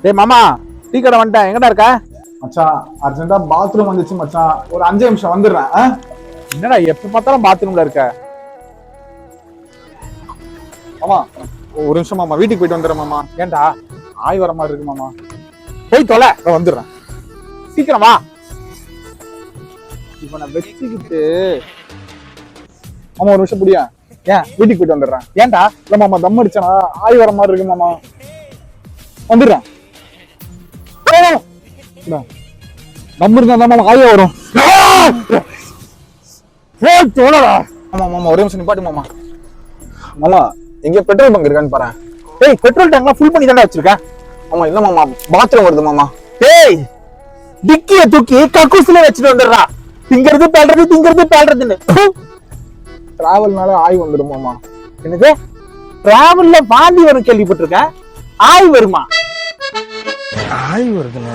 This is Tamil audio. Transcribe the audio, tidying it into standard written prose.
டேய் மாமா, டீ கடை வந்துட்டேன். எங்கடா இருக்க? மச்சான் அர்ஜென்ட்டா பாத்ரூம் வந்துச்சு மச்சான். ஒரு 5 நிமிஷம் வந்துடுறேன். என்னடா எப்ப பார்த்தாலும் பாத்ரூம்ல இருக்க? மாமா ஒரு நிமிஷம் மாமா, வீட்டுக்கு போயிட்டு வந்துடுறேன் மாமா. ஏன்டா? ஆய் வர மாதிரி இருக்கு மாமா. போய் தொலை, வந்துடுறேன். சீக்கிரம் வா. இவனை வச்சுக்கிட்டு மாமா ஒரு நிமிஷம் புடியா. ஏன் வீட்டுக்கு போயிட்டு வந்துடுறேன். ஏன்டா? இல்ல மாமா, தம் அடிச்சனா ஆய் வர மாதிரி இருக்கு மாமா. வந்துடுறேன். தம் இருந்தா தான் மாமா ஆயே வரும். போய் தொலைடா. மாமா மாமா ஒரே நிமிஷம் நிப்பாட்டு மாமா. மாமா எங்க பெட்ரோல் பங்க் இருக்கான்னு பாரு. டேய் பெட்ரோல் டேங்க்லாம் ஃபுல் பண்ணி தானே வச்சிருக்கேன். மாமா இல்ல மாமா, பாத்ரூம் வருது மாமா. டேய் டிக்கிய தூக்கி கக்கூஸ்ல வச்சுட்டு வந்துடுறா. திங்கிறது பேல்றதுன்னு. டிராவல்னால ஆய் வந்துடும் மாமா. என்னது? டிராவல்ல வாந்தி வரும் கேள்விப்பட்டிருக்கேன். ஆய் வருமா? ஆய் வருதுங்க.